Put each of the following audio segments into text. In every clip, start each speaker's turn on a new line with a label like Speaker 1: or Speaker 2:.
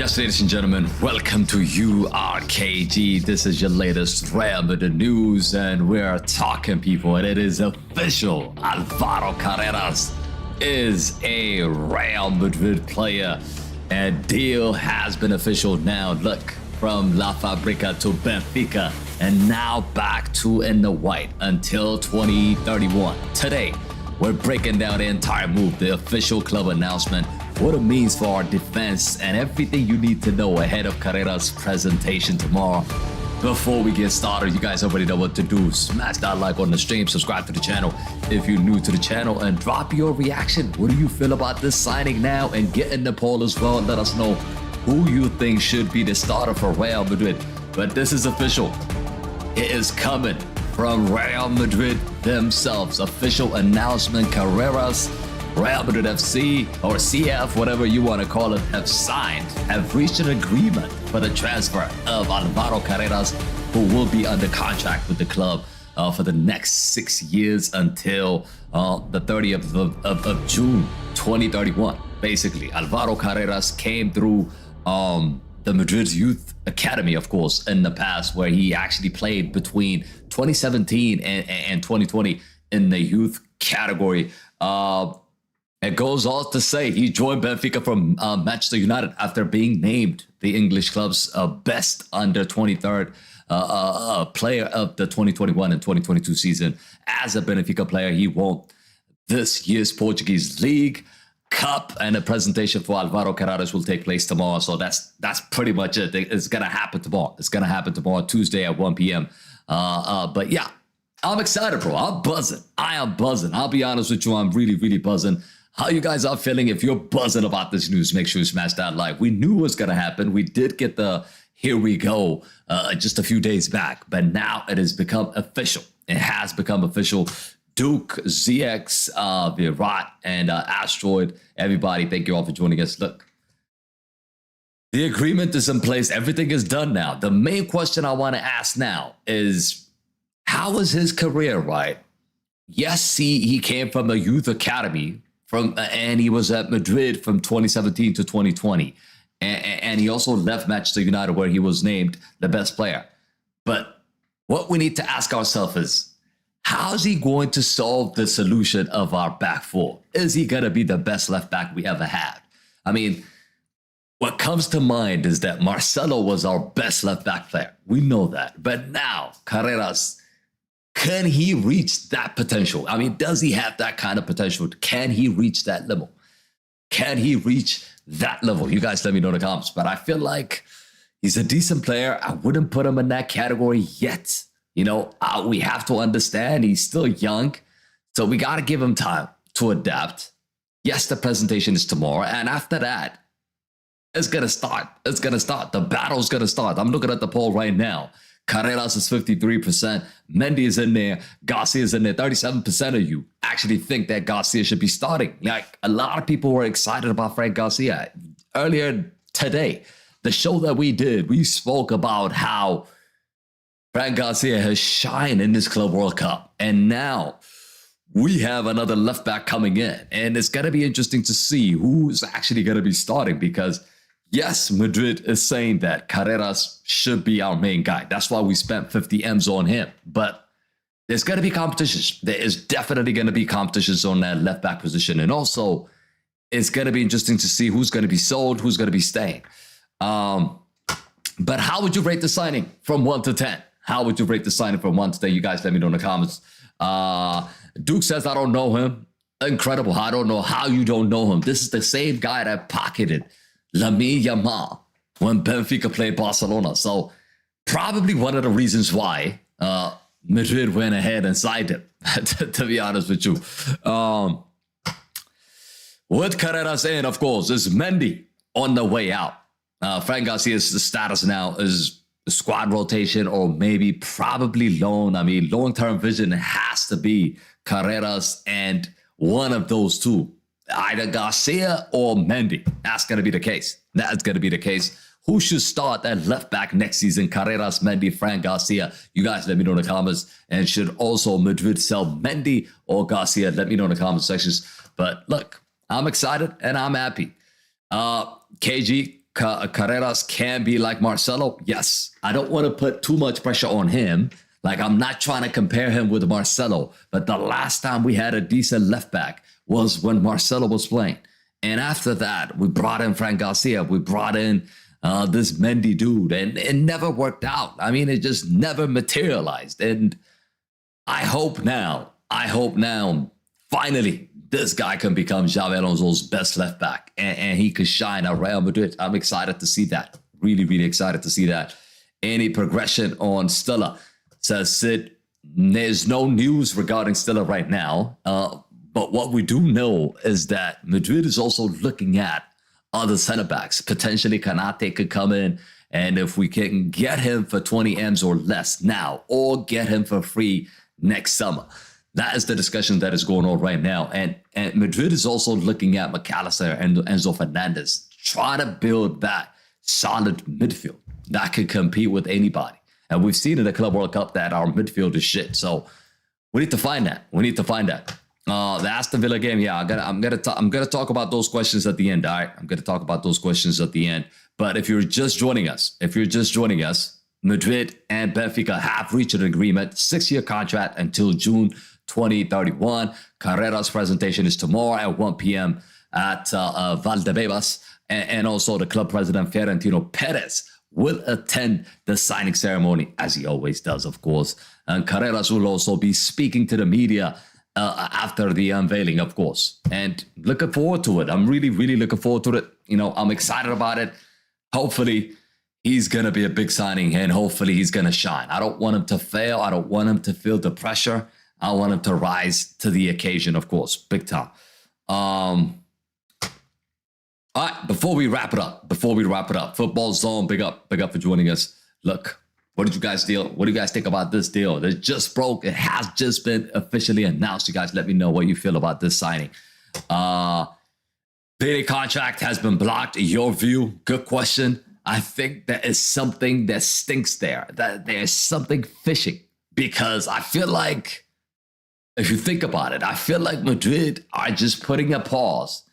Speaker 1: Yes, ladies and gentlemen, welcome to URKG. This is your latest Real Madrid news, and we're talking, people, and it is official. Álvaro Carreras is a Real Madrid player, and deal has been official now. Look, from La Fábrica to Benfica, and now back to in the white until 2031. Today, we're breaking down the entire move, the official club announcement, what it means for our defense, and everything you need to know ahead of Carreras' presentation tomorrow. Before we get started, you guys already know what to do. Smash that like on the stream, subscribe to the channel if you're new to the channel, and drop your reaction. What do you feel about this signing now? And get in the poll as well. Let us know who you think should be the starter for Real Madrid. But this is official. It is coming from Real Madrid themselves. Official announcement: Carreras, Real Madrid FC, or CF, whatever you want to call it, have reached an agreement for the transfer of Álvaro Carreras, who will be under contract with the club for the next 6 years until the 30th of June 2031. Basically, Álvaro Carreras came through the Madrid's youth academy, of course, in the past, where he actually played between 2017 and 2020 in the youth category. It goes on to say he joined Benfica from Manchester United after being named the English club's best under 23rd player of the 2021 and 2022 season. As a Benfica player, he won this year's Portuguese League Cup, and a presentation for Álvaro Carreras will take place tomorrow. So that's pretty much it. It's gonna happen tomorrow. It's gonna happen tomorrow, Tuesday at 1 p.m. But yeah, I'm excited, bro. I'm buzzing. I am buzzing. I'll be honest with you. I'm really buzzing. How you guys are feeling? If you're buzzing about this news, make sure you smash that like. We knew it was gonna happen. We did get the here we go just a few days back, but now it has become official. It has become official. Duke, ZX, Virat, and Asteroid, everybody, thank you all for joining us. Look, the agreement is in place. Everything is done now. The main question I want to ask now is, how was his career, right? Yes, he came from a youth academy, and he was at Madrid from 2017 to 2020. And he also left Manchester United, where he was named the best player. But what we need to ask ourselves is, how's he going to solve the solution of our back four? Is he going to be the best left back we ever had? I mean, what comes to mind is that Marcelo was our best left back player. We know that. But now, Carreras, can he reach that potential? I mean, does he have that kind of potential? Can he reach that level? Can he reach that level? You guys let me know in the comments. But I feel like he's a decent player. I wouldn't put him in that category yet. You know, we have to understand he's still young, so we got to give him time to adapt. Yes, the presentation is tomorrow, and after that, it's going to start. It's going to start. The battle's going to start. I'm looking at the poll right now. Carreras is 53%. Mendy is in there. García is in there. 37% of you actually think that García should be starting. Like, a lot of people were excited about Fran García. Earlier today, the show that we did, we spoke about how Fran García has shined in this Club World Cup, and now we have another left back coming in, and it's going to be interesting to see who's actually going to be starting, because yes, Madrid is saying that Carreras should be our main guy. That's why we spent 50 M's on him, but there's going to be competitions. There is definitely going to be competitions on that left back position, and also it's going to be interesting to see who's going to be sold, who's going to be staying. But how would you rate the signing from 1 to 10? How would you rate the signing from 1 to 10? You guys let me know in the comments. Duke says, I don't know him. Incredible. I don't know how you don't know him. This is the same guy that pocketed Lamine Yamal when Benfica played Barcelona. So probably one of the reasons why Madrid went ahead and signed him, to be honest with you. With Carreras in, of course, is Mendy on the way out. Fran Garcia's status now is squad rotation, or maybe probably loan. I mean, long-term vision has to be Carreras and one of those two, either Garcia or Mendy. That's going to be the case. That's going to be the case. Who should start at left back next season? Carreras, Mendy, Fran Garcia. You guys let me know in the comments. And should also Madrid sell Mendy or Garcia? Let me know in the comment sections. But look, I'm excited and I'm happy. KG, Carreras can be like Marcelo? Yes. I don't want to put too much pressure on him. Like, I'm not trying to compare him with Marcelo, but the last time we had a decent left back was when Marcelo was playing. And after that, we brought in Fran García. We brought in this Mendy dude, and it never worked out. I mean, it just never materialized. And I hope now, finally, this guy can become Xabi Alonso's best left back, and he could shine at Real Madrid. I'm excited to see that. Really, really excited to see that. Any progression on Stella? Says Sid, there's no news regarding Stella right now. But what we do know is that Madrid is also looking at other center backs. Potentially Kanate could come in, and if we can get him for 20 M's or less now, or get him for free next summer. That is the discussion that is going on right now. And Madrid is also looking at McAllister and Enzo Fernandez, trying to build that solid midfield that could compete with anybody. And we've seen in the Club World Cup that our midfield is shit. So we need to find that. The Aston Villa game, yeah, I'm gonna talk about those questions at the end. All right, I'm gonna talk about those questions at the end. But if you're just joining us, Madrid and Benfica have reached an agreement, 6-year contract until June 2031. Carreras' presentation is tomorrow at 1 p.m. at Valdebebas, and also the club president Florentino Pérez will attend the signing ceremony, as he always does, of course. And Carreras will also be speaking to the media after the unveiling, of course. And looking forward to it. I'm really, really looking forward to it. You know, I'm excited about it. Hopefully, he's going to be a big signing, and hopefully he's going to shine. I don't want him to fail. I don't want him to feel the pressure. I want him to rise to the occasion, of course, big time. All right, before we wrap it up, Football Zone, big up for joining us. Look, what did you guys think about this deal? It just broke. It has just been officially announced. You guys let me know what you feel about this signing. Daily contract has been blocked. In your view, good question. I think there is something that stinks there. That there's something fishing, because I feel like, if you think about it, I feel like Madrid are just putting a pause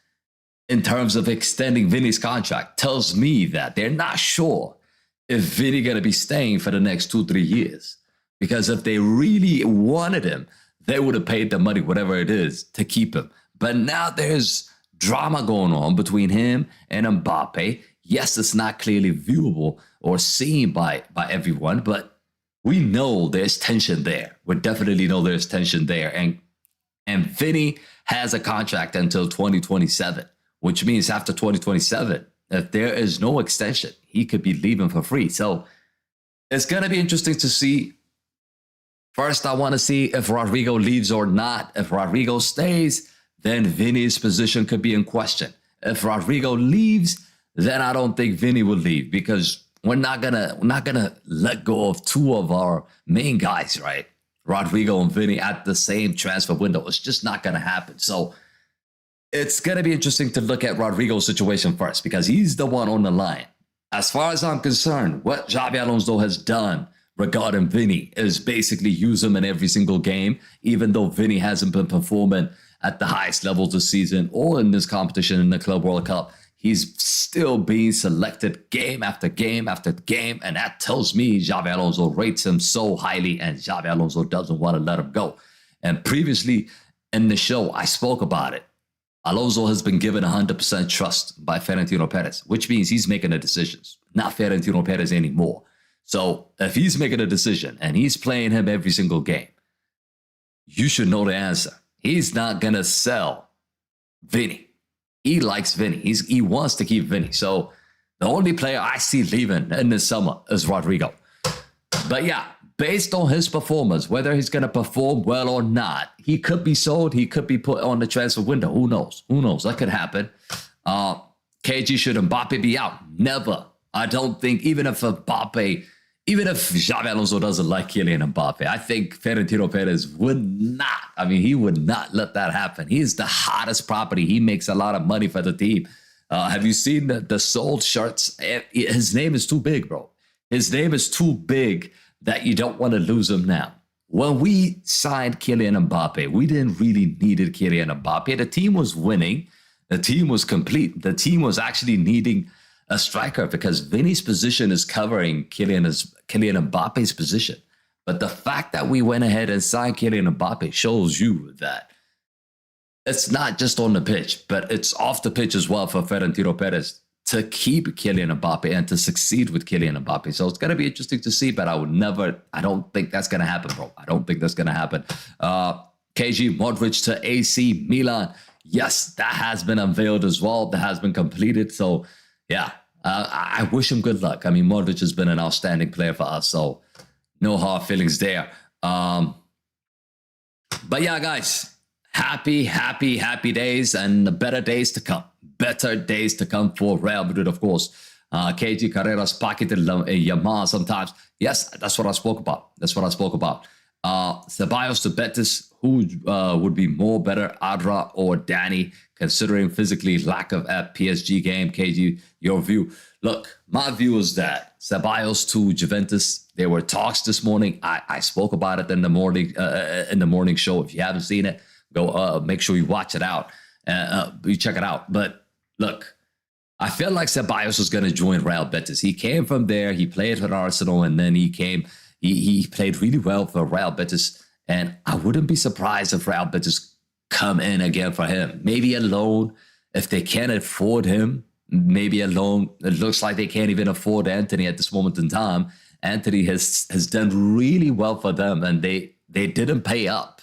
Speaker 1: in terms of extending Vini's contract. Tells me that they're not sure if Vini going to be staying for the next 2-3 years. Because if they really wanted him, they would have paid the money, whatever it is, to keep him. But now there's drama going on between him and Mbappe. Yes, it's not clearly viewable or seen by everyone, but we know there's tension there. We definitely know there's tension there. And Vini has a contract until 2027. Which means after 2027, if there is no extension, he could be leaving for free. So it's going to be interesting to see. First, I want to see if Rodrigo leaves or not. If Rodrigo stays, then Vini's position could be in question. If Rodrigo leaves, then I don't think Vini will leave, because we're not gonna let go of two of our main guys, right? Rodrigo and Vini at the same transfer window. It's just not going to happen. So it's going to be interesting to look at Rodrigo's situation first, because he's the one on the line. As far as I'm concerned, what Xabi Alonso has done regarding Vini is basically use him in every single game, even though Vini hasn't been performing at the highest levels this season or in this competition in the Club World Cup. He's still being selected game after game after game, and that tells me Xabi Alonso rates him so highly, and Xabi Alonso doesn't want to let him go. And previously in the show, I spoke about it. Alonso has been given 100% trust by Florentino Pérez, which means he's making the decisions, not Florentino Pérez anymore. So if he's making a decision and he's playing him every single game, you should know the answer. He's not going to sell Vini. He likes Vini. He wants to keep Vini. So the only player I see leaving in the summer is Rodrigo. But yeah, based on his performance, whether he's going to perform well or not, he could be sold. He could be put on the transfer window. Who knows? Who knows? That could happen. KG, should Mbappe be out? Never. I don't think, even if Xabi Alonso doesn't like Kylian Mbappe, I think Florentino Pérez would not. I mean, he would not let that happen. He is the hottest property. He makes a lot of money for the team. Have you seen the sold shirts? His name is too big, bro. His name is too big that you don't want to lose him now. When we signed Kylian Mbappe, we didn't really needed Kylian Mbappe. The team was winning. The team was complete. The team was actually needing a striker because Vinny's position is covering Kylian Mbappe's position. But the fact that we went ahead and signed Kylian Mbappe shows you that it's not just on the pitch, but it's off the pitch as well for Florentino Pérez to keep Kylian Mbappe and to succeed with Kylian Mbappe. So it's going to be interesting to see, but I don't think that's going to happen, bro. I don't think that's going to happen. KG Modric to AC Milan. Yes, that has been unveiled as well. That has been completed. So, yeah, I wish him good luck. I mean, Modric has been an outstanding player for us, so no hard feelings there. But yeah, guys, happy days and better days to come. Better days to come for Real Madrid, of course. KG Carreras pocketed Yamal sometimes. Yes, that's what I spoke about. Ceballos to Betis, who would be more better, Adra or Danny, considering physically lack of at PSG game? KG, your view. Look, my view is that Ceballos to Juventus, there were talks this morning. I spoke about it in the morning show. If you haven't seen it, go make sure you watch it out. You check it out. But look, I feel like Ceballos was going to join Real Betis. He came from there. He played for Arsenal, and then he played really well for Real Betis. And I wouldn't be surprised if Real Betis come in again for him. Maybe a loan if they can't afford him. Maybe a loan. It looks like they can't even afford Anthony at this moment in time. Anthony has done really well for them, and they didn't pay up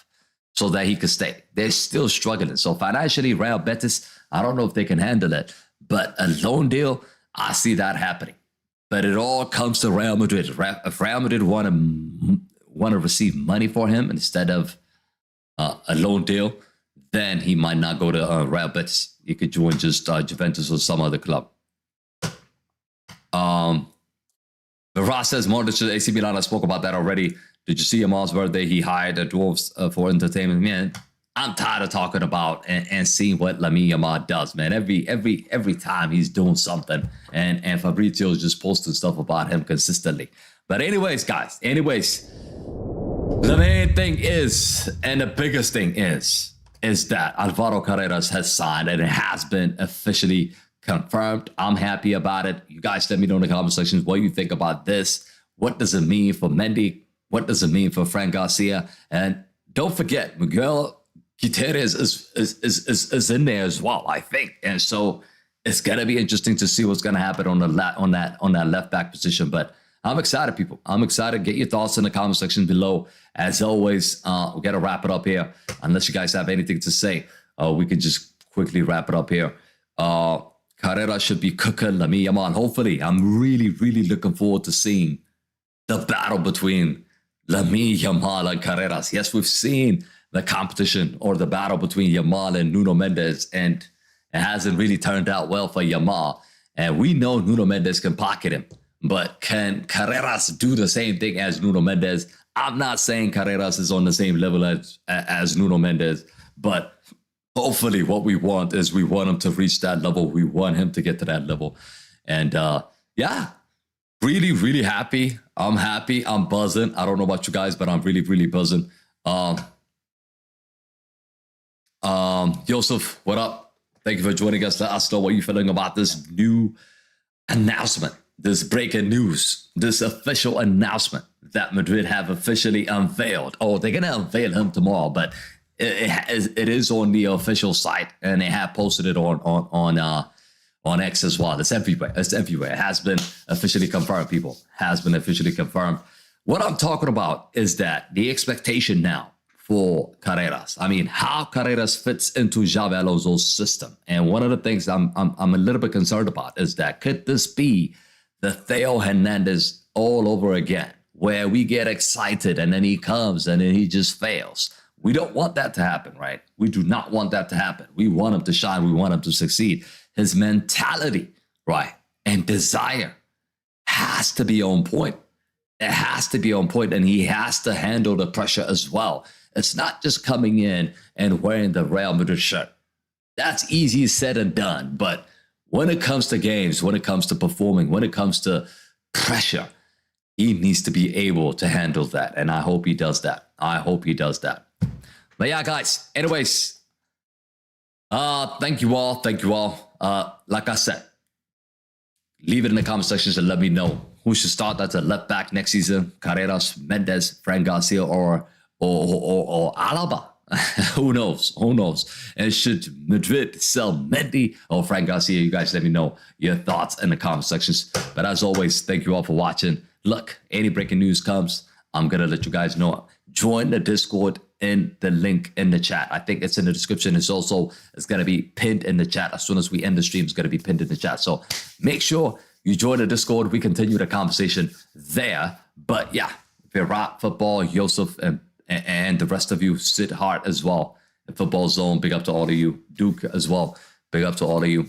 Speaker 1: so that he could stay. They're still struggling. So financially, Real Betis, I don't know if they can handle it. But a loan deal, I see that happening. But it all comes to Real Madrid. If Real Madrid want to receive money for him instead of a loan deal, then he might not go to Real Betis. He could join just Juventus or some other club. Ross says, Modric to AC Milan. I spoke about that already. Did you see Yamal's birthday? He hired the Dwarves for entertainment. Man, I'm tired of talking about and seeing what Lamine Yamal does, man. Every time he's doing something, and Fabrizio's just posting stuff about him consistently. But anyways, guys, the main thing is, and the biggest thing is that Álvaro Carreras has signed, and it has been officially confirmed. I'm happy about it. You guys let me know in the comment sections what you think about this. What does it mean for Mendy? What does it mean for Fran García? And don't forget, Miguel Gutierrez is in there as well, I think. And so it's gonna be interesting to see what's gonna happen on that left back position. But I'm excited, people. I'm excited. Get your thoughts in the comment section below. As always, we gotta wrap it up here. Unless you guys have anything to say, we could just quickly wrap it up here. Carrera should be cooking Lamine Yamal. Hopefully, I'm really looking forward to seeing the battle between Lamine Yamal and Carreras. Yes, we've seen the competition or the battle between Yamal and Nuno Mendes, and it hasn't really turned out well for Yamal. And we know Nuno Mendes can pocket him, but can Carreras do the same thing as Nuno Mendes? I'm not saying Carreras is on the same level as Nuno Mendes, but hopefully what we want is we want him to reach that level. We want him to get to that level. And yeah, really happy. I'm happy. I'm buzzing. I don't know about you guys, but I'm really buzzing. Joseph, what up? Thank you for joining us. Let us know what you're feeling about this new announcement, this breaking news, this official announcement that Madrid have officially unveiled. Oh, they're going to unveil him tomorrow, but it is on the official site, and they have posted it on X as well. It's everywhere. It has been officially confirmed, people. Has been officially confirmed. What I'm talking about is that the expectation now for Carreras. I mean, how Carreras fits into Xabi Alonso's system. And one of the things I'm a little bit concerned about is that could this be the Theo Hernandez all over again, where we get excited and then he comes and then he just fails? We don't want that to happen, right? We do not want that to happen. We want him to shine. We want him to succeed. His mentality, right, and desire has to be on point. It has to be on point, and he has to handle the pressure as well. It's not just coming in and wearing the Real Madrid shirt. That's easy said and done. But when it comes to games, when it comes to performing, when it comes to pressure, he needs to be able to handle that. And I hope he does that. But yeah, guys, anyways, thank you all. Like I said, Leave it in the comment sections and let me know who should start as a left back next season. Carreras, Mendes, Fran, García, or Alaba. Who knows? Who knows? And should Madrid sell Mendy or Fran Garcia? You guys let me know your thoughts in the comment sections. But as always, thank you all for watching. Look, any breaking news comes, I'm going to let you guys know. Join the Discord in the link in the chat. I think it's in the description. It's going to be pinned in the chat. As soon as we end the stream, it's going to be pinned in the chat. So make sure you join the Discord. We continue the conversation there. But yeah, Virat, Football, Yosef, and the rest of you, Sid Hart as well. The Football Zone, big up to all of you. Duke as well, big up to all of you.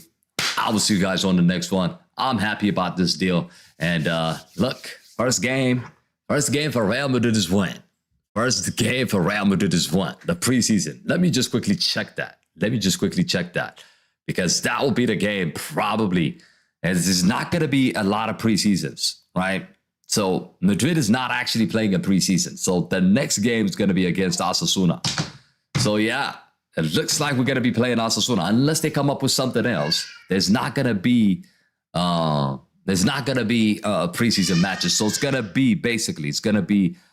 Speaker 1: I will see you guys on the next one. I'm happy about this deal. And look, first game for Real Madrid is won. First game for Real Madrid is won. The preseason. Let me just quickly check that. Because that will be the game probably. And there's not going to be a lot of preseasons, right? So Madrid is not actually playing a preseason. So the next game is going to be against Osasuna. So yeah, it looks like we're going to be playing Osasuna. Unless they come up with something else, there's not going to be preseason matches. So it's going to be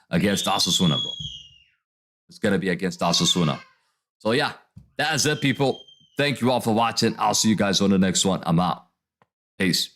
Speaker 1: against Osasuna, bro. It's going to be against Osasuna. So yeah, that's it, people. Thank you all for watching. I'll see you guys on the next one. I'm out. Peace.